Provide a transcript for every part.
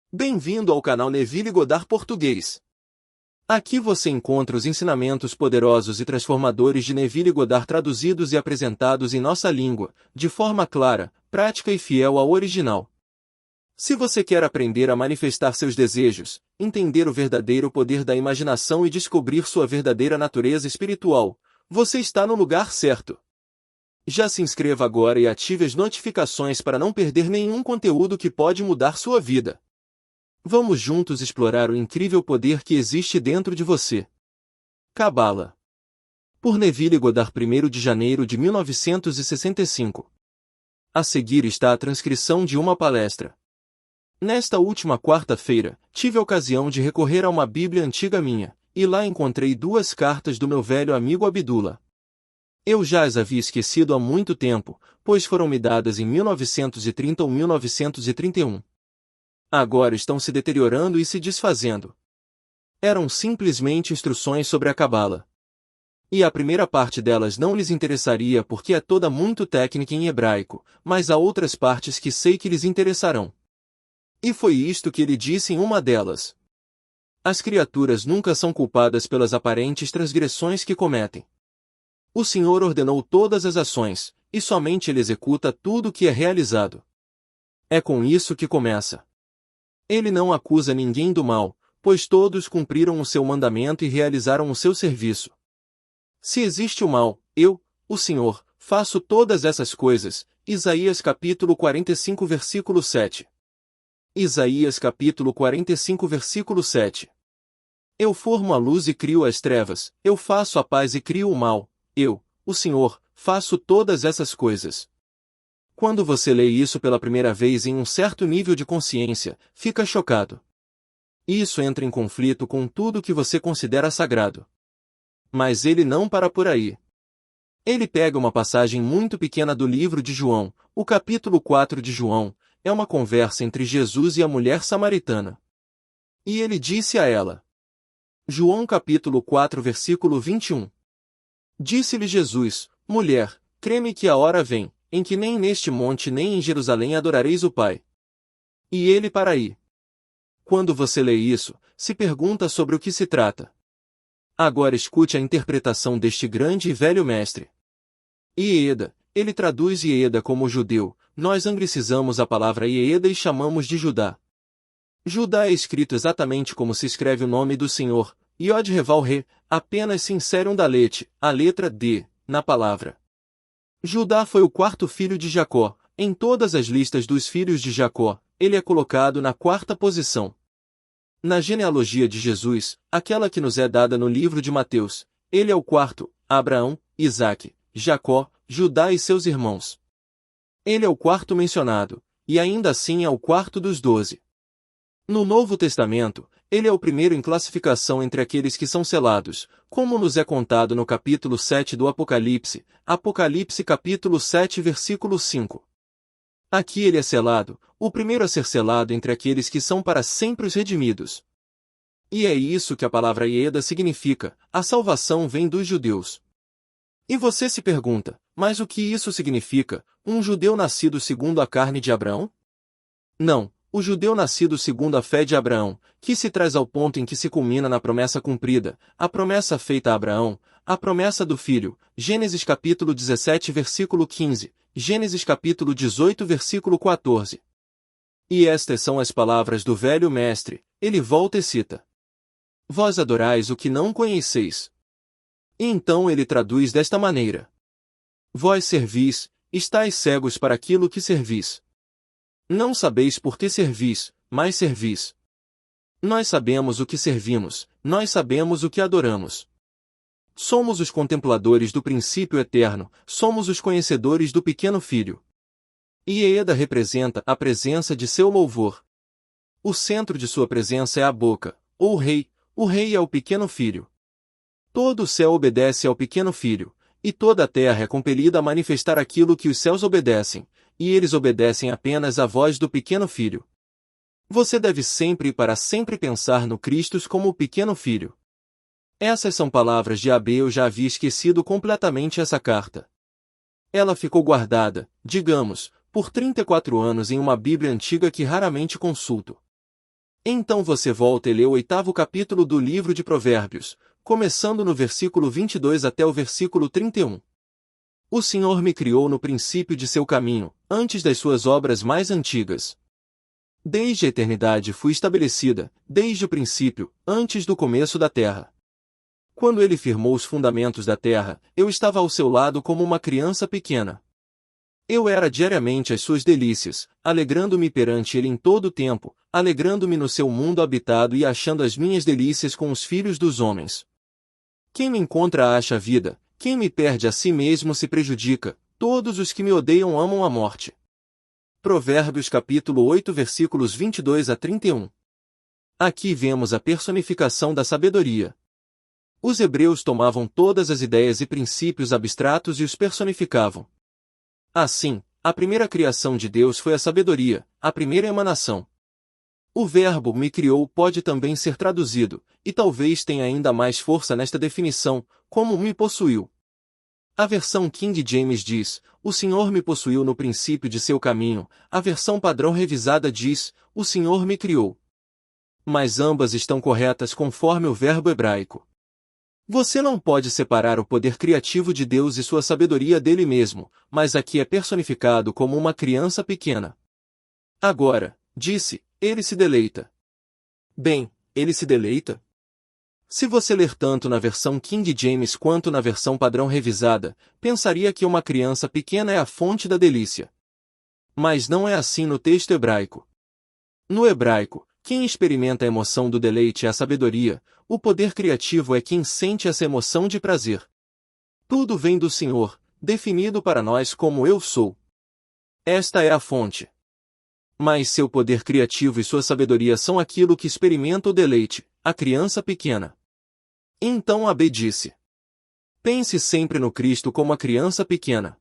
Bem-vindo ao canal Neville Goddard Português. Aqui você encontra os ensinamentos poderosos e transformadores de Neville Goddard traduzidos e apresentados em nossa língua, de forma clara, prática e fiel ao original. Se você quer aprender a manifestar seus desejos, entender o verdadeiro poder da imaginação e descobrir sua verdadeira natureza espiritual, você está no lugar certo. Já se inscreva agora e ative as notificações para não perder nenhum conteúdo que pode mudar sua vida. Vamos juntos explorar o incrível poder que existe dentro de você. Cabala. Por Neville Goddard, 1º de janeiro de 1965. A seguir está a transcrição de uma palestra. Nesta última quarta-feira, tive a ocasião de recorrer a uma Bíblia antiga minha, e lá encontrei 2 cartas do meu velho amigo Abdullah. Eu já as havia esquecido há muito tempo, pois foram me dadas em 1930 ou 1931. Agora estão se deteriorando e se desfazendo. Eram simplesmente instruções sobre a Cabala. E a primeira parte delas não lhes interessaria porque é toda muito técnica em hebraico, mas há outras partes que sei que lhes interessarão. E foi isto que ele disse em uma delas. As criaturas nunca são culpadas pelas aparentes transgressões que cometem. O Senhor ordenou todas as ações, e somente Ele executa tudo o que é realizado. É com isso que começa. Ele não acusa ninguém do mal, pois todos cumpriram o seu mandamento e realizaram o seu serviço. Se existe o mal, eu, o Senhor, faço todas essas coisas. Isaías capítulo 45 versículo 7. Isaías capítulo 45 versículo 7. Eu formo a luz e crio as trevas, eu faço a paz e crio o mal, eu, o Senhor, faço todas essas coisas. Quando você lê isso pela primeira vez em um certo nível de consciência, fica chocado. Isso entra em conflito com tudo que você considera sagrado. Mas ele não para por aí. Ele pega uma passagem muito pequena do livro de João, o capítulo 4 de João, é uma conversa entre Jesus e a mulher samaritana. E ele disse a ela. João capítulo 4 versículo 21. Disse-lhe Jesus, mulher, crê-me que a hora vem, em que nem neste monte nem em Jerusalém adorareis o Pai. E ele para aí. Quando você lê isso, se pergunta sobre o que se trata. Agora escute a interpretação deste grande e velho mestre. Ieda, ele traduz Ieda como judeu, nós anglicizamos a palavra Ieda e chamamos de Judá. Judá é escrito exatamente como se escreve o nome do Senhor, Yod-Reval-Re, apenas se insere um dalete, a letra D, na palavra. Judá foi o 4º filho de Jacó. Em todas as listas dos filhos de Jacó, ele é colocado na 4ª posição. Na genealogia de Jesus, aquela que nos é dada no livro de Mateus, ele é o 4º, Abraão, Isaque, Jacó, Judá e seus irmãos. Ele é o 4º mencionado, e ainda assim é o 4º dos 12. No Novo Testamento, ele é o primeiro em classificação entre aqueles que são selados, como nos é contado no capítulo 7 do Apocalipse, Apocalipse capítulo 7 versículo 5. Aqui ele é selado, o primeiro a ser selado entre aqueles que são para sempre os redimidos. E é isso que a palavra Ieda significa, a salvação vem dos judeus. E você se pergunta, mas o que isso significa, um judeu nascido segundo a carne de Abraão? Não. O judeu nascido segundo a fé de Abraão, que se traz ao ponto em que se culmina na promessa cumprida, a promessa feita a Abraão, a promessa do filho, Gênesis capítulo 17 versículo 15, Gênesis capítulo 18 versículo 14. E estas são as palavras do velho mestre, ele volta e cita. Vós adorais o que não conheceis. E então ele traduz desta maneira. Vós servis, estáis cegos para aquilo que servis. Não sabeis por que servis, mas servis. Nós sabemos o que servimos, nós sabemos o que adoramos. Somos os contempladores do princípio eterno, somos os conhecedores do pequeno filho. E Ieda representa a presença de seu louvor. O centro de sua presença é a boca, ou o rei é o pequeno filho. Todo o céu obedece ao pequeno filho, e toda a terra é compelida a manifestar aquilo que os céus obedecem, e eles obedecem apenas à voz do pequeno filho. Você deve sempre e para sempre pensar no Cristo como o pequeno filho. Essas são palavras de Abe. Eu já havia esquecido completamente essa carta. Ela ficou guardada, digamos, por 34 anos em uma Bíblia antiga que raramente consulto. Então você volta e lê o 8º capítulo do livro de Provérbios, começando no versículo 22 até o versículo 31. O Senhor me criou no princípio de seu caminho, antes das suas obras mais antigas. Desde a eternidade fui estabelecida, desde o princípio, antes do começo da terra. Quando ele firmou os fundamentos da terra, eu estava ao seu lado como uma criança pequena. Eu era diariamente as suas delícias, alegrando-me perante ele em todo o tempo, alegrando-me no seu mundo habitado e achando as minhas delícias com os filhos dos homens. Quem me encontra acha a vida, quem me perde a si mesmo se prejudica, todos os que me odeiam amam a morte. Provérbios capítulo 8 versículos 22 a 31. Aqui vemos a personificação da sabedoria. Os hebreus tomavam todas as ideias e princípios abstratos e os personificavam. Assim, a primeira criação de Deus foi a sabedoria, a primeira emanação. O verbo me criou pode também ser traduzido, e talvez tenha ainda mais força nesta definição, como me possuiu. A versão King James diz, o Senhor me possuiu no princípio de seu caminho, a versão padrão revisada diz, o Senhor me criou. Mas ambas estão corretas conforme o verbo hebraico. Você não pode separar o poder criativo de Deus e sua sabedoria dele mesmo, mas aqui é personificado como uma criança pequena. Agora, disse, ele se deleita. Bem, ele se deleita? Se você ler tanto na versão King James quanto na versão padrão revisada, pensaria que uma criança pequena é a fonte da delícia. Mas não é assim no texto hebraico. No hebraico, quem experimenta a emoção do deleite é a sabedoria, o poder criativo é quem sente essa emoção de prazer. Tudo vem do Senhor, definido para nós como eu sou. Esta é a fonte. Mas seu poder criativo e sua sabedoria são aquilo que experimenta o deleite, a criança pequena. Então Abbe disse: pense sempre no Cristo como a criança pequena.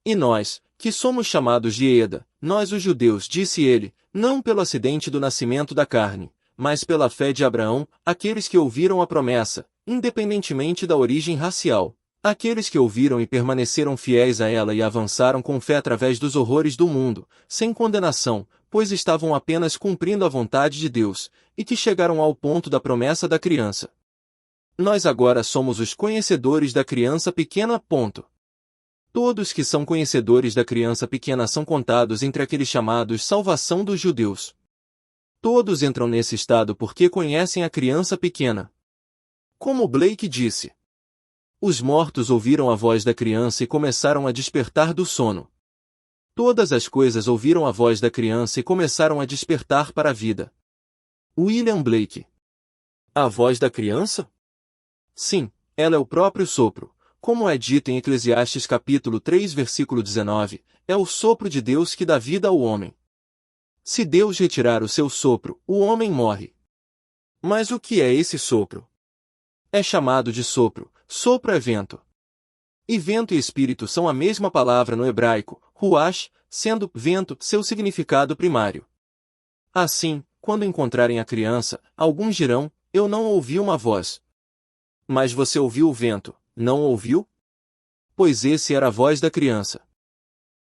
E nós, que somos chamados de Eda, nós os judeus, disse ele, não pelo acidente do nascimento da carne, mas pela fé de Abraão, aqueles que ouviram a promessa, independentemente da origem racial, aqueles que ouviram e permaneceram fiéis a ela e avançaram com fé através dos horrores do mundo, sem condenação, pois estavam apenas cumprindo a vontade de Deus, e que chegaram ao ponto da promessa da criança. Nós agora somos os conhecedores da criança pequena. Todos que são conhecedores da criança pequena são contados entre aqueles chamados salvação dos judeus. Todos entram nesse estado porque conhecem a criança pequena. Como Blake disse, os mortos ouviram a voz da criança e começaram a despertar do sono. Todas as coisas ouviram a voz da criança e começaram a despertar para a vida. William Blake. A voz da criança? Sim, ela é o próprio sopro. Como é dito em Eclesiastes capítulo 3 versículo 19, é o sopro de Deus que dá vida ao homem. Se Deus retirar o seu sopro, o homem morre. Mas o que é esse sopro? É chamado de sopro. Sopro é vento. E vento e espírito são a mesma palavra no hebraico, ruach, sendo vento seu significado primário. Assim, quando encontrarem a criança, alguns dirão, eu não ouvi uma voz. Mas você ouviu o vento, não ouviu? Pois esse era a voz da criança.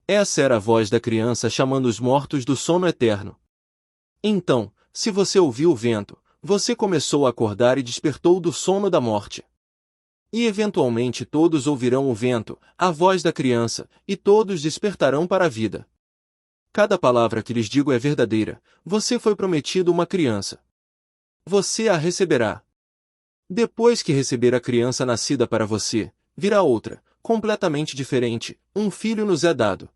Essa era a voz da criança chamando os mortos do sono eterno. Então, se você ouviu o vento, você começou a acordar e despertou do sono da morte. E eventualmente todos ouvirão o vento, a voz da criança, e todos despertarão para a vida. Cada palavra que lhes digo é verdadeira, você foi prometido uma criança. Você a receberá. Depois que receber a criança nascida para você, virá outra, completamente diferente, um filho nos é dado.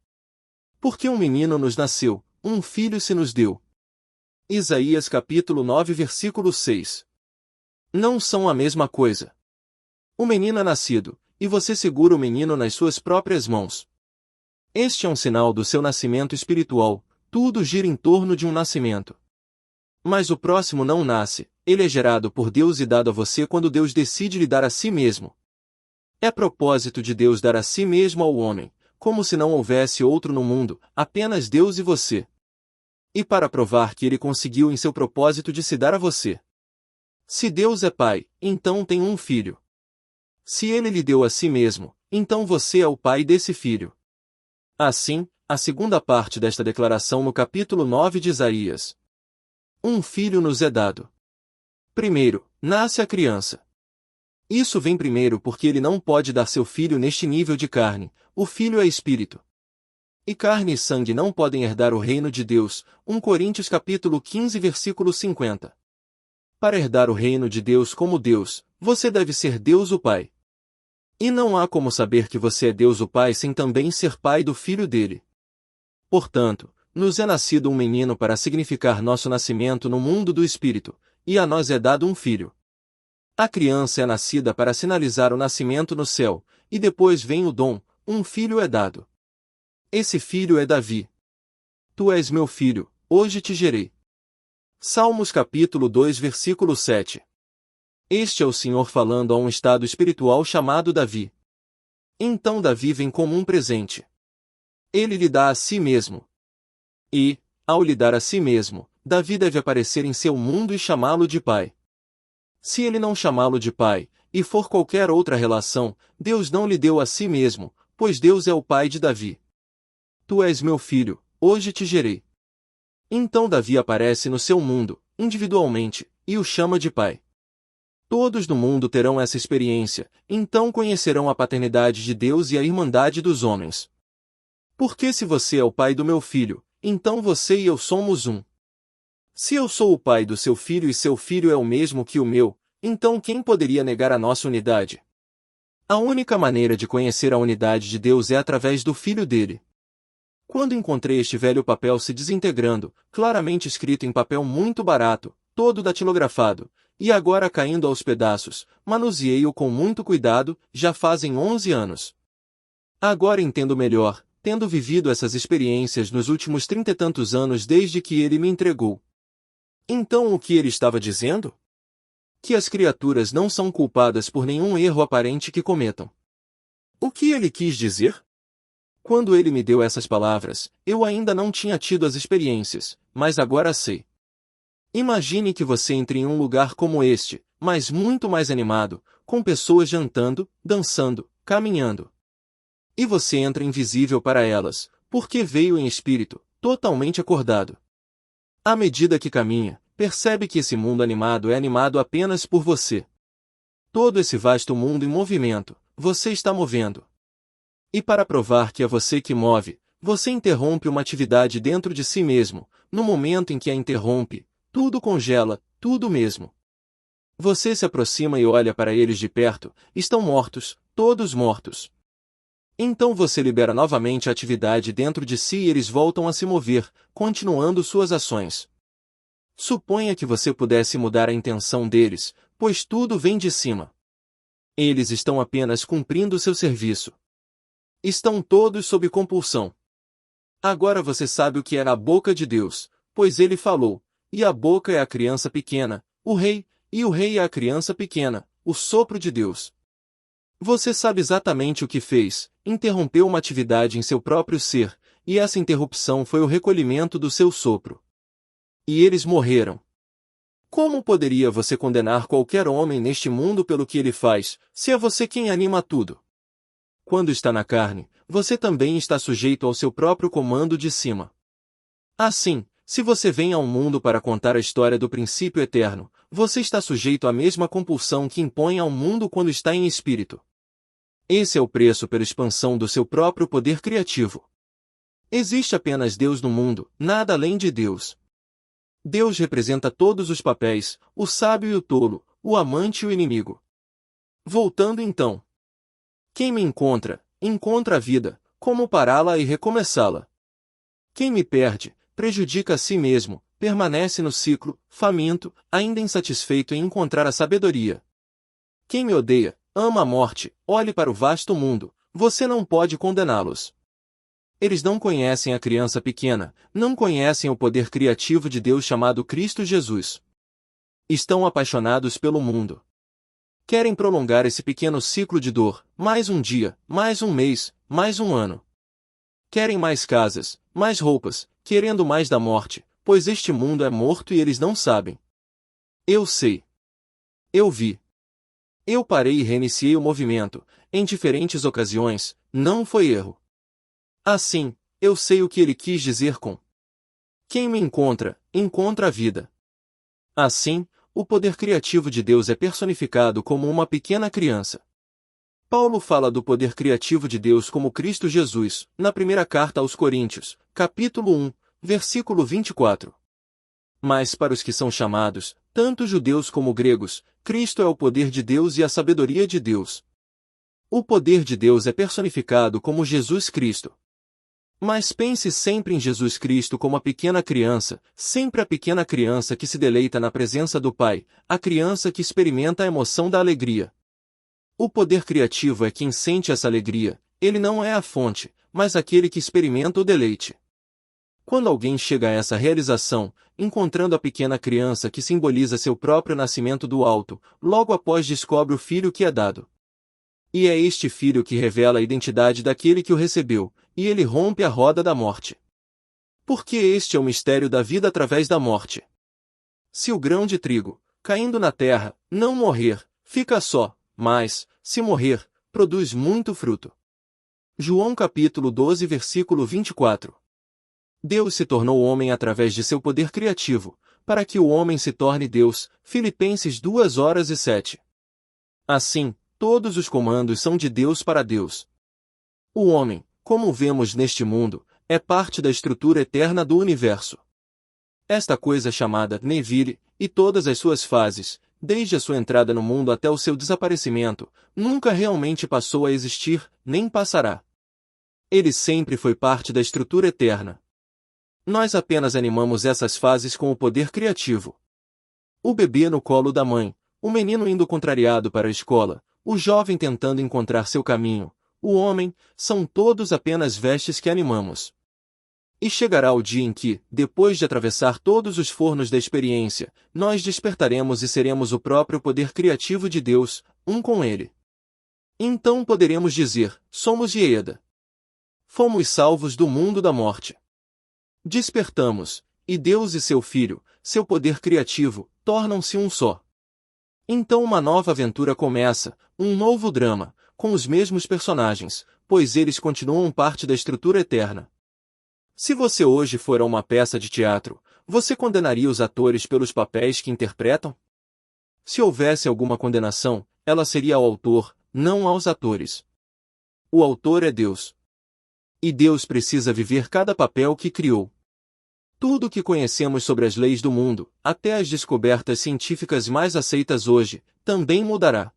Porque um menino nos nasceu, um filho se nos deu. Isaías capítulo 9 versículo 6. Não são a mesma coisa. O menino é nascido, e você segura o menino nas suas próprias mãos. Este é um sinal do seu nascimento espiritual, tudo gira em torno de um nascimento. Mas o próximo não nasce, ele é gerado por Deus e dado a você quando Deus decide lhe dar a si mesmo. É propósito de Deus dar a si mesmo ao homem, como se não houvesse outro no mundo, apenas Deus e você. E para provar que ele conseguiu em seu propósito de se dar a você. Se Deus é pai, então tem um filho. Se ele lhe deu a si mesmo, então você é o pai desse filho. Assim, a segunda parte desta declaração no capítulo 9 de Isaías. Um filho nos é dado. Primeiro, nasce a criança. Isso vem primeiro porque ele não pode dar seu filho neste nível de carne, o filho é espírito. E carne e sangue não podem herdar o reino de Deus, 1 Coríntios capítulo 15 versículo 50. Para herdar o reino de Deus como Deus, você deve ser Deus o Pai. E não há como saber que você é Deus o Pai sem também ser pai do filho dele. Portanto, nos é nascido um menino para significar nosso nascimento no mundo do Espírito, e a nós é dado um filho. A criança é nascida para sinalizar o nascimento no céu, e depois vem o dom, um filho é dado. Esse filho é Davi. Tu és meu filho, hoje te gerei. Salmos capítulo 2 versículo 7. Este é o Senhor falando a um estado espiritual chamado Davi. Então Davi vem como um presente. Ele lhe dá a si mesmo. E, ao lhe dar a si mesmo, Davi deve aparecer em seu mundo e chamá-lo de pai. Se ele não chamá-lo de pai, e for qualquer outra relação, Deus não lhe deu a si mesmo, pois Deus é o pai de Davi. Tu és meu filho, hoje te gerei. Então Davi aparece no seu mundo, individualmente, e o chama de pai. Todos no mundo terão essa experiência, então conhecerão a paternidade de Deus e a irmandade dos homens. Porque se você é o pai do meu filho, então você e eu somos um. Se eu sou o pai do seu filho e seu filho é o mesmo que o meu, então quem poderia negar a nossa unidade? A única maneira de conhecer a unidade de Deus é através do Filho dele. Quando encontrei este velho papel se desintegrando, claramente escrito em papel muito barato, todo datilografado, e agora caindo aos pedaços, manuseei-o com muito cuidado, já fazem 11 anos. Agora entendo melhor, tendo vivido essas experiências nos últimos 30 e tantos anos desde que ele me entregou. Então o que ele estava dizendo? Que as criaturas não são culpadas por nenhum erro aparente que cometam. O que ele quis dizer? Quando ele me deu essas palavras, eu ainda não tinha tido as experiências, mas agora sei. Imagine que você entre em um lugar como este, mas muito mais animado, com pessoas jantando, dançando, caminhando. E você entra invisível para elas, porque veio em espírito, totalmente acordado. À medida que caminha, percebe que esse mundo animado é animado apenas por você. Todo esse vasto mundo em movimento, você está movendo. E para provar que é você que move, você interrompe uma atividade dentro de si mesmo, no momento em que a interrompe, tudo congela, tudo mesmo. Você se aproxima e olha para eles de perto, estão mortos, todos mortos. Então você libera novamente a atividade dentro de si e eles voltam a se mover, continuando suas ações. Suponha que você pudesse mudar a intenção deles, pois tudo vem de cima. Eles estão apenas cumprindo seu serviço. Estão todos sob compulsão. Agora você sabe o que é na boca de Deus, pois ele falou, e a boca é a criança pequena, o rei, e o rei é a criança pequena, o sopro de Deus. Você sabe exatamente o que fez, interrompeu uma atividade em seu próprio ser, e essa interrupção foi o recolhimento do seu sopro. E eles morreram. Como poderia você condenar qualquer homem neste mundo pelo que ele faz, se é você quem anima tudo? Quando está na carne, você também está sujeito ao seu próprio comando de cima. Assim, se você vem ao mundo para contar a história do princípio eterno, você está sujeito à mesma compulsão que impõe ao mundo quando está em espírito. Esse é o preço pela expansão do seu próprio poder criativo. Existe apenas Deus no mundo, nada além de Deus. Deus representa todos os papéis, o sábio e o tolo, o amante e o inimigo. Voltando então. Quem me encontra, encontra a vida, como pará-la e recomeçá-la. Quem me perde, prejudica a si mesmo, permanece no ciclo, faminto, ainda insatisfeito em encontrar a sabedoria. Quem me odeia, ama a morte, olhe para o vasto mundo, você não pode condená-los. Eles não conhecem a criança pequena, não conhecem o poder criativo de Deus chamado Cristo Jesus. Estão apaixonados pelo mundo. Querem prolongar esse pequeno ciclo de dor, mais um dia, mais um mês, mais um ano. Querem mais casas, mais roupas, querendo mais da morte, pois este mundo é morto e eles não sabem. Eu sei. Eu vi. Eu parei e reiniciei o movimento, em diferentes ocasiões, não foi erro. Assim, eu sei o que ele quis dizer com: quem me encontra, encontra a vida. Assim, o poder criativo de Deus é personificado como uma pequena criança. Paulo fala do poder criativo de Deus como Cristo Jesus, na primeira carta aos Coríntios, capítulo 1, versículo 24. Mas para os que são chamados, tanto judeus como gregos, Cristo é o poder de Deus e a sabedoria de Deus. O poder de Deus é personificado como Jesus Cristo. Mas pense sempre em Jesus Cristo como a pequena criança, sempre a pequena criança que se deleita na presença do Pai, a criança que experimenta a emoção da alegria. O poder criativo é quem sente essa alegria, ele não é a fonte, mas aquele que experimenta o deleite. Quando alguém chega a essa realização, encontrando a pequena criança que simboliza seu próprio nascimento do alto, logo após descobre o filho que é dado. E é este filho que revela a identidade daquele que o recebeu, e ele rompe a roda da morte. Porque este é o mistério da vida através da morte. Se o grão de trigo, caindo na terra, não morrer, fica só, mas, se morrer, produz muito fruto. João capítulo 12 versículo 24. Deus se tornou homem através de seu poder criativo, para que o homem se torne Deus, Filipenses 2:7. Assim, todos os comandos são de Deus para Deus. O homem, como vemos neste mundo, é parte da estrutura eterna do universo. Esta coisa chamada Neville, e todas as suas fases, desde a sua entrada no mundo até o seu desaparecimento, nunca realmente passou a existir, nem passará. Ele sempre foi parte da estrutura eterna. Nós apenas animamos essas fases com o poder criativo. O bebê no colo da mãe, o menino indo contrariado para a escola, o jovem tentando encontrar seu caminho, o homem, são todos apenas vestes que animamos. E chegará o dia em que, depois de atravessar todos os fornos da experiência, nós despertaremos e seremos o próprio poder criativo de Deus, um com Ele. Então poderemos dizer, somos Ieda. Fomos salvos do mundo da morte. Despertamos, e Deus e seu Filho, seu poder criativo, tornam-se um só. Então uma nova aventura começa, um novo drama, com os mesmos personagens, pois eles continuam parte da estrutura eterna. Se você hoje for a uma peça de teatro, você condenaria os atores pelos papéis que interpretam? Se houvesse alguma condenação, ela seria ao autor, não aos atores. O autor é Deus. E Deus precisa viver cada papel que criou. Tudo o que conhecemos sobre as leis do mundo, até as descobertas científicas mais aceitas hoje, também mudará.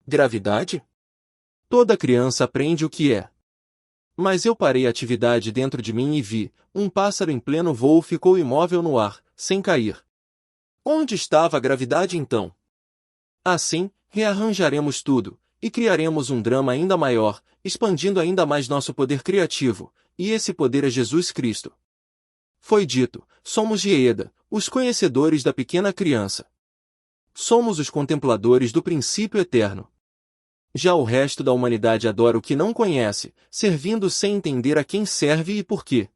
Gravidade? Toda criança aprende o que é. Mas eu parei a atividade dentro de mim e vi, um pássaro em pleno voo ficou imóvel no ar, sem cair. Onde estava a gravidade então? Assim, rearranjaremos tudo, e criaremos um drama ainda maior, expandindo ainda mais nosso poder criativo, e esse poder é Jesus Cristo. Foi dito, somos Ieda, os conhecedores da pequena criança. Somos os contempladores do princípio eterno. Já o resto da humanidade adora o que não conhece, servindo sem entender a quem serve e por quê.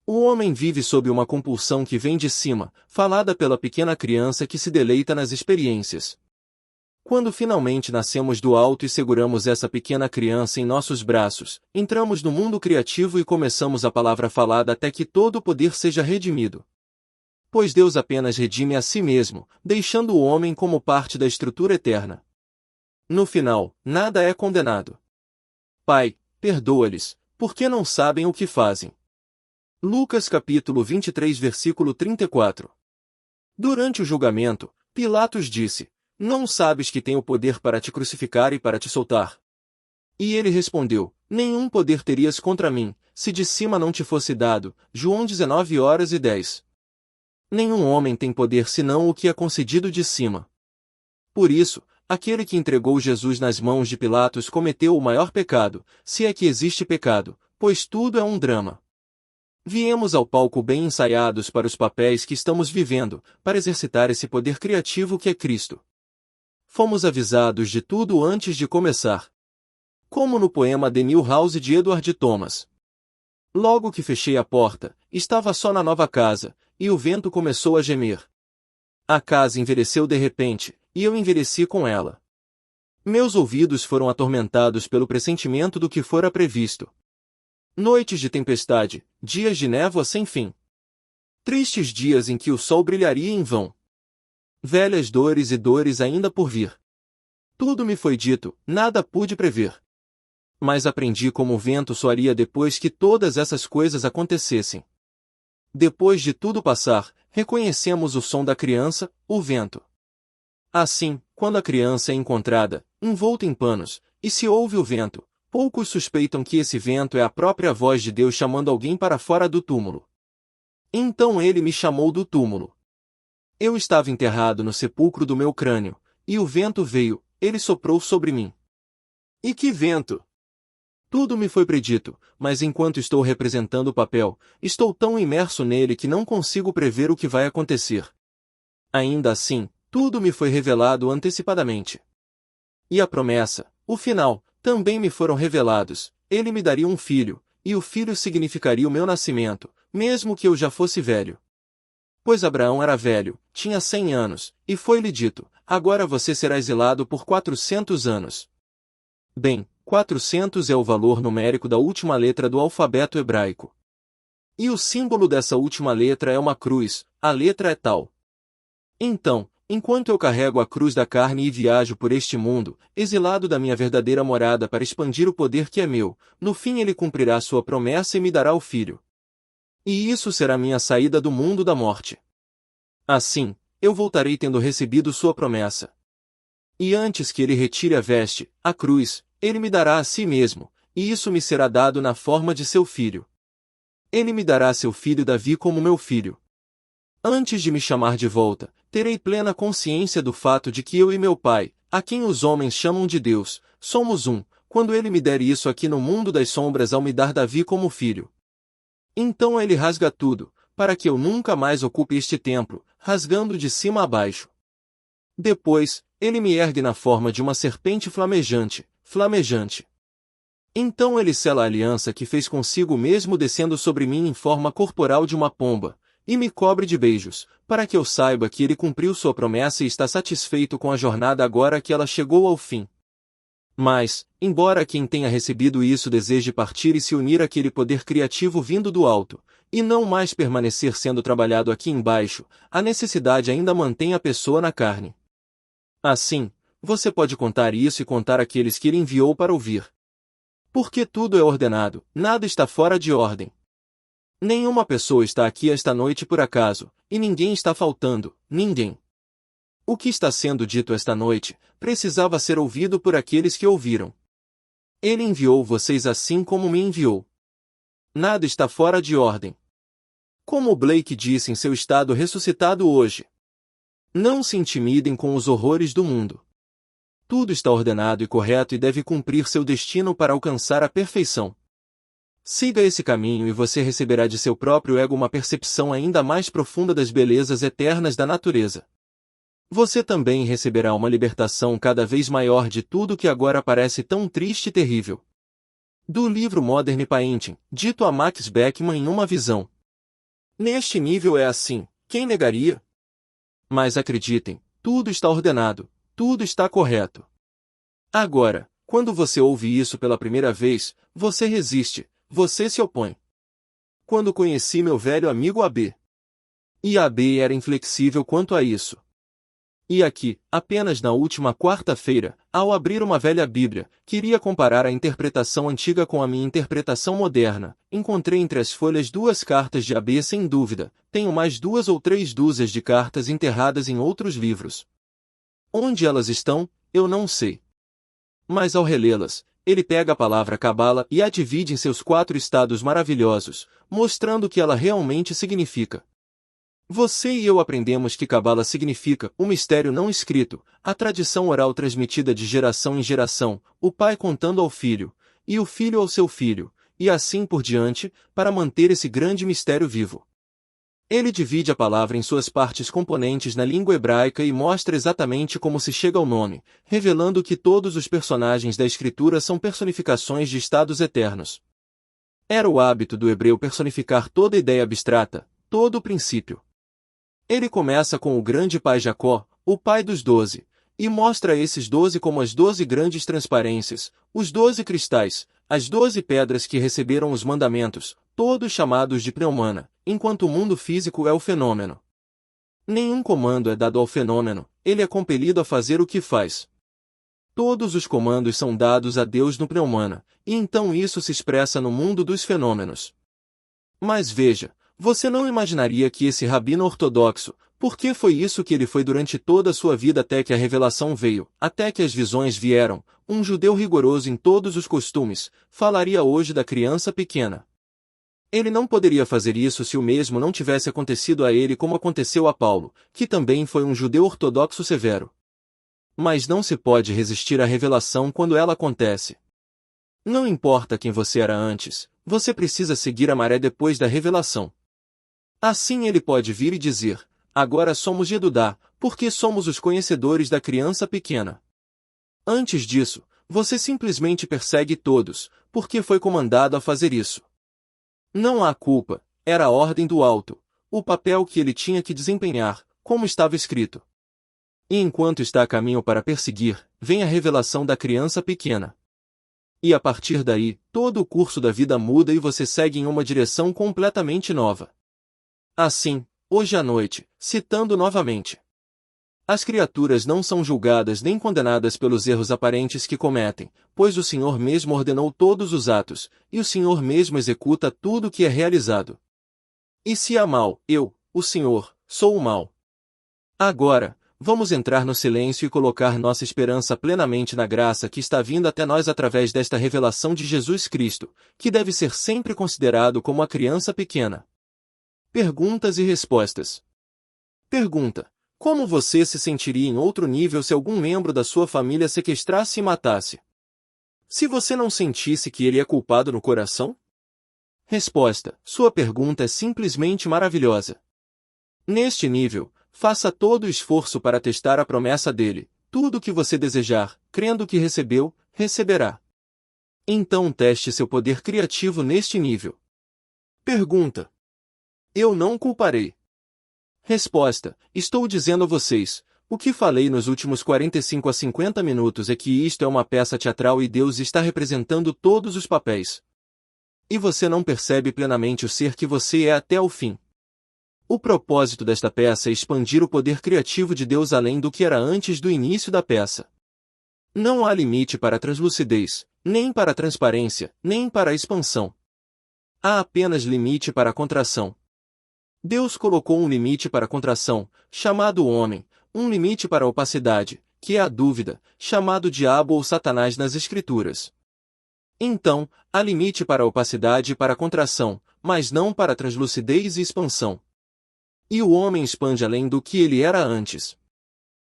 O homem vive sob uma compulsão que vem de cima, falada pela pequena criança que se deleita nas experiências. Quando finalmente nascemos do alto e seguramos essa pequena criança em nossos braços, entramos no mundo criativo e começamos a palavra falada até que todo o poder seja redimido. Pois Deus apenas redime a si mesmo, deixando o homem como parte da estrutura eterna. No final, nada é condenado. Pai, perdoa-lhes, porque não sabem o que fazem. Lucas capítulo 23 versículo 34. Durante o julgamento, Pilatos disse, não sabes que tenho poder para te crucificar e para te soltar? E ele respondeu, nenhum poder terias contra mim, se de cima não te fosse dado. João 19:10. Nenhum homem tem poder senão o que é concedido de cima. Por isso, aquele que entregou Jesus nas mãos de Pilatos cometeu o maior pecado, se é que existe pecado, pois tudo é um drama. Viemos ao palco bem ensaiados para os papéis que estamos vivendo, para exercitar esse poder criativo que é Cristo. Fomos avisados de tudo antes de começar. Como no poema The New House de Edward Thomas. Logo que fechei a porta, estava só na nova casa, e o vento começou a gemer. A casa envelheceu de repente, e eu envelheci com ela. Meus ouvidos foram atormentados pelo pressentimento do que fora previsto. Noites de tempestade, dias de névoa sem fim. Tristes dias em que o sol brilharia em vão. Velhas dores e dores ainda por vir. Tudo me foi dito, nada pude prever. Mas aprendi como o vento soaria depois que todas essas coisas acontecessem. Depois de tudo passar, reconhecemos o som da criança, o vento. Assim, quando a criança é encontrada, envolta em panos, e se ouve o vento, poucos suspeitam que esse vento é a própria voz de Deus chamando alguém para fora do túmulo. Então ele me chamou do túmulo. Eu estava enterrado no sepulcro do meu crânio, e o vento veio, ele soprou sobre mim. E que vento! Tudo me foi predito, mas enquanto estou representando o papel, estou tão imerso nele que não consigo prever o que vai acontecer. Ainda assim, tudo me foi revelado antecipadamente. E a promessa, o final, também me foram revelados. Ele me daria um filho, e o filho significaria o meu nascimento, mesmo que eu já fosse velho. Pois Abraão era velho, tinha 100 anos, e foi-lhe dito, agora você será exilado por 400 anos. Bem, 400 é o valor numérico da última letra do alfabeto hebraico. E o símbolo dessa última letra é uma cruz, a letra é tal. Então, enquanto eu carrego a cruz da carne e viajo por este mundo, exilado da minha verdadeira morada para expandir o poder que é meu, no fim ele cumprirá sua promessa e me dará o filho. E isso será minha saída do mundo da morte. Assim, eu voltarei tendo recebido sua promessa. E antes que ele retire a veste, a cruz, ele me dará a si mesmo, e isso me será dado na forma de seu filho. Ele me dará seu filho Davi como meu filho. Antes de me chamar de volta, terei plena consciência do fato de que eu e meu Pai, a quem os homens chamam de Deus, somos um, quando ele me der isso aqui no mundo das sombras ao me dar Davi como filho. Então ele rasga tudo, para que eu nunca mais ocupe este templo, rasgando de cima a baixo. Depois, ele me ergue na forma de uma serpente flamejante. Então ele sela a aliança que fez consigo mesmo descendo sobre mim em forma corporal de uma pomba, e me cobre de beijos, para que eu saiba que ele cumpriu sua promessa e está satisfeito com a jornada agora que ela chegou ao fim. Mas, embora quem tenha recebido isso deseje partir e se unir àquele poder criativo vindo do alto, e não mais permanecer sendo trabalhado aqui embaixo, a necessidade ainda mantém a pessoa na carne. Assim, você pode contar isso e contar aqueles que ele enviou para ouvir. Porque tudo é ordenado, nada está fora de ordem. Nenhuma pessoa está aqui esta noite por acaso, e ninguém está faltando, ninguém. O que está sendo dito esta noite, precisava ser ouvido por aqueles que ouviram. Ele enviou vocês assim como me enviou. Nada está fora de ordem. Como Blake disse em seu estado ressuscitado hoje. Não se intimidem com os horrores do mundo. Tudo está ordenado e correto e deve cumprir seu destino para alcançar a perfeição. Siga esse caminho e você receberá de seu próprio ego uma percepção ainda mais profunda das belezas eternas da natureza. Você também receberá uma libertação cada vez maior de tudo que agora parece tão triste e terrível. Do livro Modern Painting, dito a Max Beckmann em uma visão. Neste nível é assim, quem negaria? Mas acreditem, tudo está ordenado, tudo está correto. Agora, quando você ouve isso pela primeira vez, você resiste, você se opõe. Quando conheci meu velho amigo AB. E AB era inflexível quanto a isso. E aqui, apenas na última quarta-feira, ao abrir uma velha Bíblia, queria comparar a interpretação antiga com a minha interpretação moderna, encontrei entre as folhas 2 cartas de AB sem dúvida, tenho mais 2 ou 3 dúzias de cartas enterradas em outros livros. Onde elas estão, eu não sei. Mas ao relê-las, ele pega a palavra Cabala e a divide em seus 4 estados maravilhosos, mostrando o que ela realmente significa. Você e eu aprendemos que Cabala significa o mistério não escrito, a tradição oral transmitida de geração em geração, o pai contando ao filho, e o filho ao seu filho, e assim por diante, para manter esse grande mistério vivo. Ele divide a palavra em suas partes componentes na língua hebraica e mostra exatamente como se chega ao nome, revelando que todos os personagens da Escritura são personificações de estados eternos. Era o hábito do hebreu personificar toda ideia abstrata, todo o princípio. Ele começa com o grande pai Jacó, o pai dos 12, e mostra esses 12 como as 12 grandes transparências, os 12 cristais, as 12 pedras que receberam os mandamentos, todos chamados de pneumana, enquanto o mundo físico é o fenômeno. Nenhum comando é dado ao fenômeno, ele é compelido a fazer o que faz. Todos os comandos são dados a Deus no pneumana, e então isso se expressa no mundo dos fenômenos. Mas veja, você não imaginaria que esse rabino ortodoxo, porque foi isso que ele foi durante toda a sua vida até que a revelação veio, até que as visões vieram, um judeu rigoroso em todos os costumes, falaria hoje da criança pequena. Ele não poderia fazer isso se o mesmo não tivesse acontecido a ele como aconteceu a Paulo, que também foi um judeu ortodoxo severo. Mas não se pode resistir à revelação quando ela acontece. Não importa quem você era antes, você precisa seguir a maré depois da revelação. Assim ele pode vir e dizer, agora somos Yedudá, porque somos os conhecedores da criança pequena. Antes disso, você simplesmente persegue todos, porque foi comandado a fazer isso. Não há culpa, era a ordem do alto, o papel que ele tinha que desempenhar, como estava escrito. E enquanto está a caminho para perseguir, vem a revelação da criança pequena. E a partir daí, todo o curso da vida muda e você segue em uma direção completamente nova. Assim, hoje à noite, citando novamente. As criaturas não são julgadas nem condenadas pelos erros aparentes que cometem, pois o Senhor mesmo ordenou todos os atos, e o Senhor mesmo executa tudo o que é realizado. E se há mal, eu, o Senhor, sou o mal. Agora, vamos entrar no silêncio e colocar nossa esperança plenamente na graça que está vindo até nós através desta revelação de Jesus Cristo, que deve ser sempre considerado como a criança pequena. Perguntas e respostas. Pergunta: como você se sentiria em outro nível se algum membro da sua família sequestrasse e matasse? Se você não sentisse que ele é culpado no coração? Resposta: sua pergunta é simplesmente maravilhosa. Neste nível, faça todo o esforço para testar a promessa dele. Tudo o que você desejar, crendo que recebeu, receberá. Então teste seu poder criativo neste nível. Pergunta: eu não culparei. Resposta: estou dizendo a vocês, o que falei nos últimos 45 a 50 minutos é que isto é uma peça teatral e Deus está representando todos os papéis. E você não percebe plenamente o ser que você é até o fim. O propósito desta peça é expandir o poder criativo de Deus além do que era antes do início da peça. Não há limite para a translucidez, nem para a transparência, nem para a expansão. Há apenas limite para a contração. Deus colocou um limite para a contração, chamado homem, um limite para a opacidade, que é a dúvida, chamado diabo ou Satanás nas Escrituras. Então, há limite para a opacidade e para a contração, mas não para a translucidez e expansão. E o homem expande além do que ele era antes.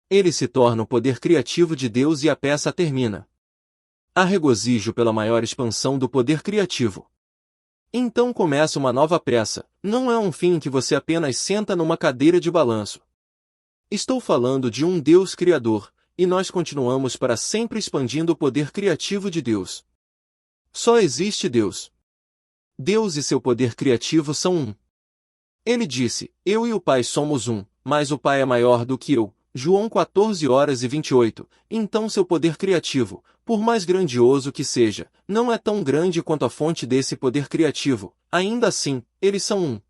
Ele se torna o poder criativo de Deus e a peça termina. Há regozijo pela maior expansão do poder criativo. Então começa uma nova peça, não é um fim em que você apenas senta numa cadeira de balanço. Estou falando de um Deus criador, e nós continuamos para sempre expandindo o poder criativo de Deus. Só existe Deus. Deus e seu poder criativo são um. Ele disse, eu e o Pai somos um, mas o Pai é maior do que eu. João 14:28. Então seu poder criativo, por mais grandioso que seja, não é tão grande quanto a fonte desse poder criativo. Ainda assim, eles são um.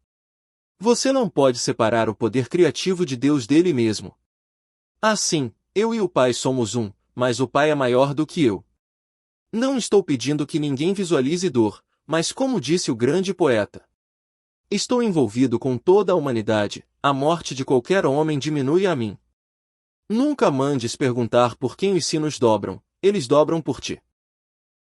Você não pode separar o poder criativo de Deus dele mesmo. Assim, eu e o Pai somos um, mas o Pai é maior do que eu. Não estou pedindo que ninguém visualize dor, mas como disse o grande poeta, estou envolvido com toda a humanidade, a morte de qualquer homem diminui a mim. Nunca mandes perguntar por quem os sinos dobram, eles dobram por ti.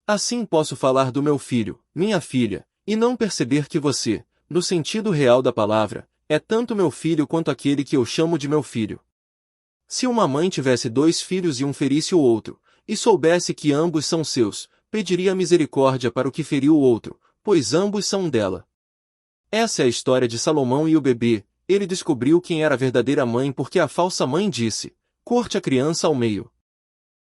Assim posso falar do meu filho, minha filha, e não perceber que você, no sentido real da palavra, é tanto meu filho quanto aquele que eu chamo de meu filho. Se uma mãe tivesse 2 filhos e um ferisse o outro, e soubesse que ambos são seus, pediria misericórdia para o que feriu o outro, pois ambos são dela. Essa é a história de Salomão e o bebê. Ele descobriu quem era a verdadeira mãe porque a falsa mãe disse, corte a criança ao meio.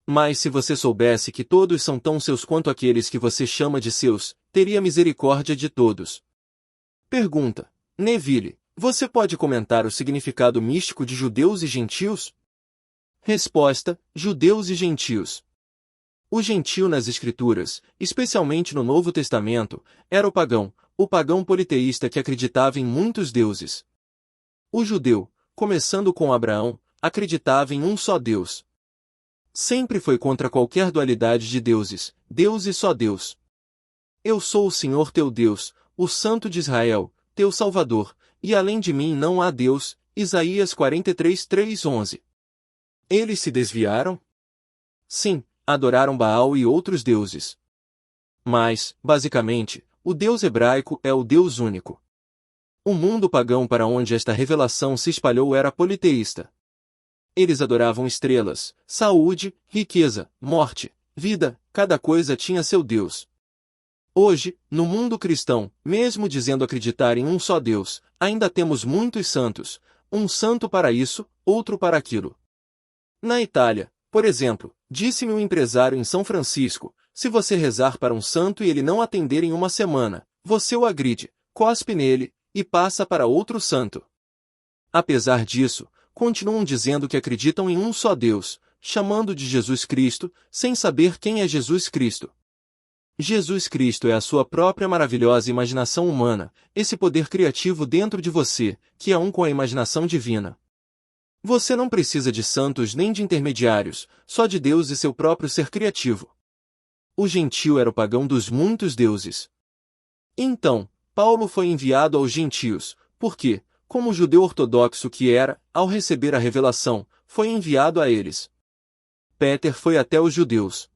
Mas se você soubesse que todos são tão seus quanto aqueles que você chama de seus, teria misericórdia de todos. Pergunta: Neville, você pode comentar o significado místico de judeus e gentios? Resposta: judeus e gentios. O gentio nas Escrituras, especialmente no Novo Testamento, era o pagão politeísta que acreditava em muitos deuses. O judeu, começando com Abraão, acreditava em um só Deus. Sempre foi contra qualquer dualidade de deuses, Deus e só Deus. Eu sou o Senhor teu Deus, o Santo de Israel, teu Salvador, e além de mim não há Deus. Isaías 43, 3, 11. Eles se desviaram? Sim, adoraram Baal e outros deuses. Mas, basicamente, o Deus hebraico é o Deus único. O mundo pagão para onde esta revelação se espalhou era politeísta. Eles adoravam estrelas, saúde, riqueza, morte, vida, cada coisa tinha seu Deus. Hoje, no mundo cristão, mesmo dizendo acreditar em um só Deus, ainda temos muitos santos, um santo para isso, outro para aquilo. Na Itália, por exemplo, disse-me um empresário em São Francisco, se você rezar para um santo e ele não atender em uma semana, você o agride, cospe nele, e passa para outro santo. Apesar disso, continuam dizendo que acreditam em um só Deus, chamando de Jesus Cristo, sem saber quem é Jesus Cristo. Jesus Cristo é a sua própria maravilhosa imaginação humana, esse poder criativo dentro de você, que é um com a imaginação divina. Você não precisa de santos nem de intermediários, só de Deus e seu próprio ser criativo. O gentio era o pagão dos muitos deuses. Então, Paulo foi enviado aos gentios, porque, como judeu ortodoxo que era, ao receber a revelação, foi enviado a eles. Péter foi até os judeus.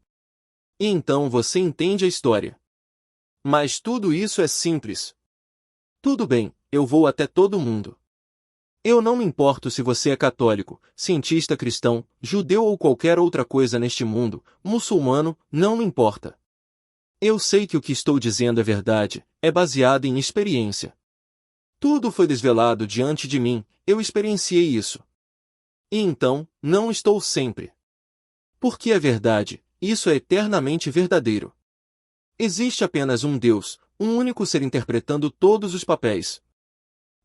E então você entende a história. Mas tudo isso é simples. Tudo bem, eu vou até todo mundo. Eu não me importo se você é católico, cientista cristão, judeu ou qualquer outra coisa neste mundo, muçulmano, não me importa. Eu sei que o que estou dizendo é verdade, é baseado em experiência. Tudo foi desvelado diante de mim, eu experienciei isso. E então, não estou sempre. Porque é verdade, isso é eternamente verdadeiro. Existe apenas um Deus, um único ser interpretando todos os papéis.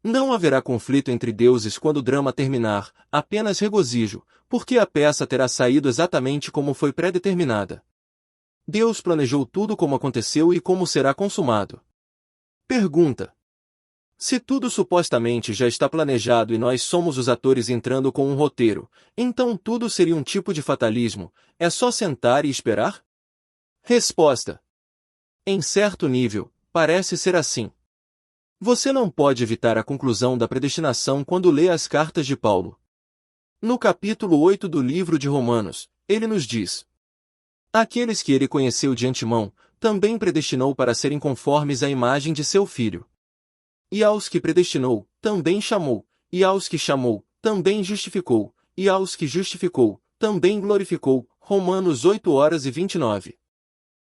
Não haverá conflito entre deuses quando o drama terminar, apenas regozijo, porque a peça terá saído exatamente como foi predeterminada. Deus planejou tudo como aconteceu e como será consumado. Pergunta: se tudo supostamente já está planejado e nós somos os atores entrando com um roteiro, então tudo seria um tipo de fatalismo, é só sentar e esperar? Resposta: em certo nível, parece ser assim. Você não pode evitar a conclusão da predestinação quando lê as cartas de Paulo. No capítulo 8 do livro de Romanos, ele nos diz: aqueles que ele conheceu de antemão, também predestinou para serem conformes à imagem de seu Filho. E aos que predestinou, também chamou, e aos que chamou, também justificou, e aos que justificou, também glorificou. Romanos 8:29.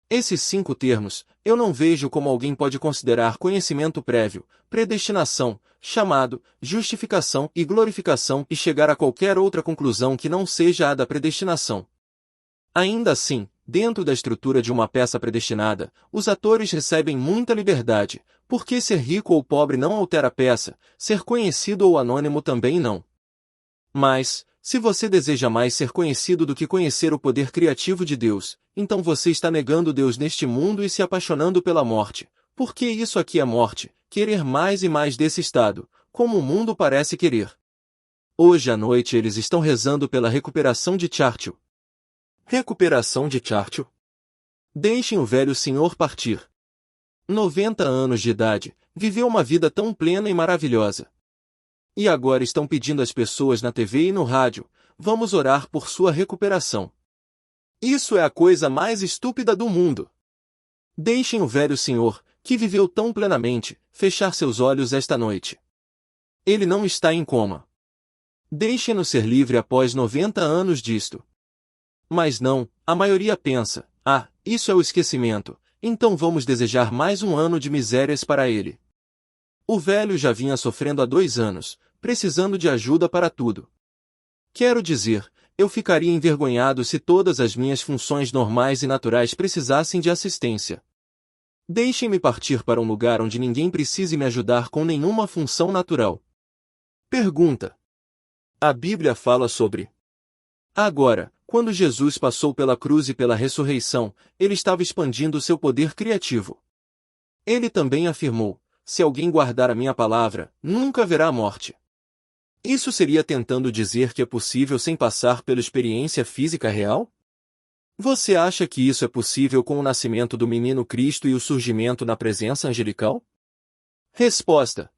Esses 5 termos, eu não vejo como alguém pode considerar conhecimento prévio, predestinação, chamado, justificação e glorificação e chegar a qualquer outra conclusão que não seja a da predestinação. Ainda assim, dentro da estrutura de uma peça predestinada, os atores recebem muita liberdade, porque ser rico ou pobre não altera a peça, ser conhecido ou anônimo também não. Mas, se você deseja mais ser conhecido do que conhecer o poder criativo de Deus, então você está negando Deus neste mundo e se apaixonando pela morte, porque isso aqui é morte, querer mais e mais desse estado, como o mundo parece querer. Hoje à noite eles estão rezando pela recuperação de Churchill. Recuperação de Churchill? Deixem o velho senhor partir. 90 anos de idade, viveu uma vida tão plena e maravilhosa. E agora estão pedindo às pessoas na TV e no rádio, vamos orar por sua recuperação. Isso é a coisa mais estúpida do mundo. Deixem o velho senhor, que viveu tão plenamente, fechar seus olhos esta noite. Ele não está em coma. Deixem-no ser livre após 90 anos disto. Mas não, a maioria pensa, isso é o esquecimento, então vamos desejar mais um ano de misérias para ele. O velho já vinha sofrendo há 2 anos, precisando de ajuda para tudo. Quero dizer, eu ficaria envergonhado se todas as minhas funções normais e naturais precisassem de assistência. Deixem-me partir para um lugar onde ninguém precise me ajudar com nenhuma função natural. Pergunta: a Bíblia fala sobre. Agora, quando Jesus passou pela cruz e pela ressurreição, ele estava expandindo seu poder criativo. Ele também afirmou: se alguém guardar a minha palavra, nunca verá a morte. Isso seria tentando dizer que é possível sem passar pela experiência física real? Você acha que isso é possível com o nascimento do menino Cristo e o surgimento na presença angelical? Resposta: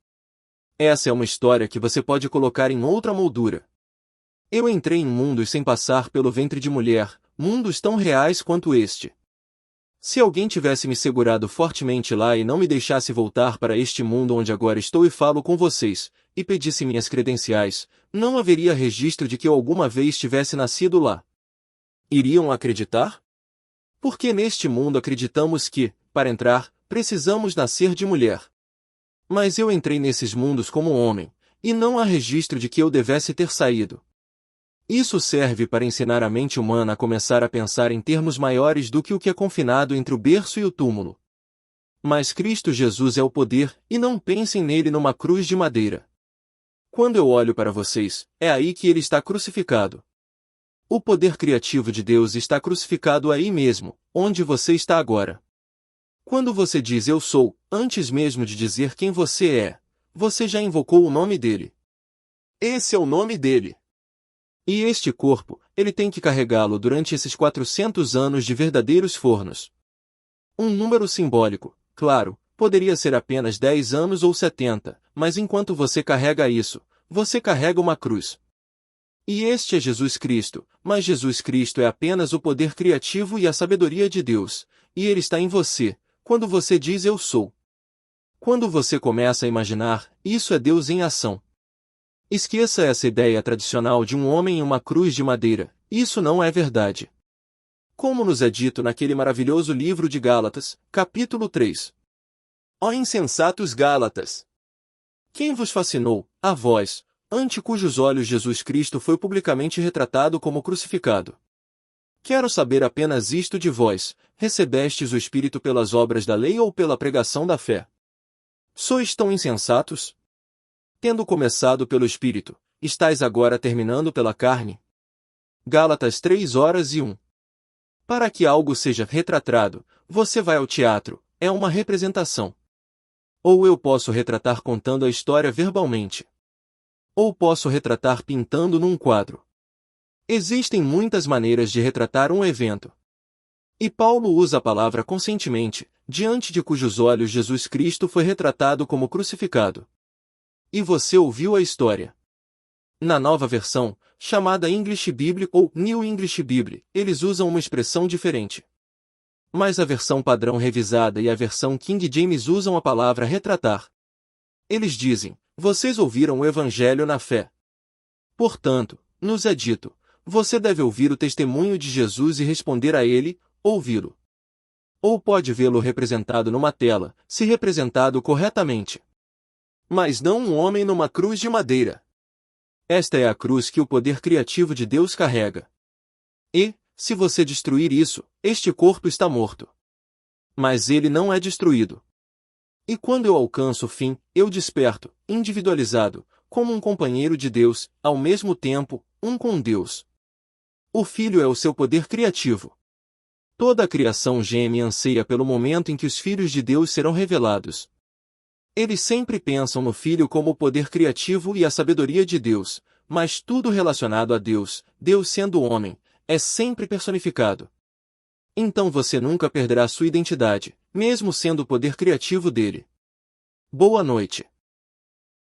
essa é uma história que você pode colocar em outra moldura. Eu entrei em mundos sem passar pelo ventre de mulher, mundos tão reais quanto este. Se alguém tivesse me segurado fortemente lá e não me deixasse voltar para este mundo onde agora estou e falo com vocês, e pedisse minhas credenciais, não haveria registro de que eu alguma vez tivesse nascido lá. Iriam acreditar? Porque neste mundo acreditamos que, para entrar, precisamos nascer de mulher. Mas eu entrei nesses mundos como homem, e não há registro de que eu devesse ter saído. Isso serve para ensinar a mente humana a começar a pensar em termos maiores do que o que é confinado entre o berço e o túmulo. Mas Cristo Jesus é o poder, e não pensem nele numa cruz de madeira. Quando eu olho para vocês, é aí que ele está crucificado. O poder criativo de Deus está crucificado aí mesmo, onde você está agora. Quando você diz eu sou, antes mesmo de dizer quem você é, você já invocou o nome dele. Esse é o nome dele. E este corpo, ele tem que carregá-lo durante esses 400 anos de verdadeiros fornos. Um número simbólico, claro, poderia ser apenas 10 anos ou 70, mas enquanto você carrega isso, você carrega uma cruz. E este é Jesus Cristo, mas Jesus Cristo é apenas o poder criativo e a sabedoria de Deus, e ele está em você, quando você diz eu sou. Quando você começa a imaginar, isso é Deus em ação. Esqueça essa ideia tradicional de um homem em uma cruz de madeira, isso não é verdade. Como nos é dito naquele maravilhoso livro de Gálatas, capítulo 3. Ó insensatos Gálatas! Quem vos fascinou, a vós, ante cujos olhos Jesus Cristo foi publicamente retratado como crucificado? Quero saber apenas isto de vós: recebestes o Espírito pelas obras da lei ou pela pregação da fé? Sois tão insensatos? Tendo começado pelo Espírito, estáis agora terminando pela carne? Gálatas 3:1. Para que algo seja retratado, você vai ao teatro, é uma representação. Ou eu posso retratar contando a história verbalmente. Ou posso retratar pintando num quadro. Existem muitas maneiras de retratar um evento. E Paulo usa a palavra conscientemente, diante de cujos olhos Jesus Cristo foi retratado como crucificado. E você ouviu a história. Na nova versão, chamada English Bible ou New English Bible, eles usam uma expressão diferente. Mas a versão padrão revisada e a versão King James usam a palavra retratar. Eles dizem: vocês ouviram o Evangelho na fé. Portanto, nos é dito, você deve ouvir o testemunho de Jesus e responder a ele, ouvi-lo. Ou pode vê-lo representado numa tela, se representado corretamente. Mas não um homem numa cruz de madeira. Esta é a cruz que o poder criativo de Deus carrega. E, se você destruir isso, este corpo está morto. Mas ele não é destruído. E quando eu alcanço o fim, eu desperto, individualizado, como um companheiro de Deus, ao mesmo tempo, um com Deus. O Filho é o seu poder criativo. Toda a criação geme e anseia pelo momento em que os filhos de Deus serão revelados. Eles sempre pensam no Filho como o poder criativo e a sabedoria de Deus, mas tudo relacionado a Deus, Deus sendo homem, é sempre personificado. Então você nunca perderá sua identidade, mesmo sendo o poder criativo dele. Boa noite.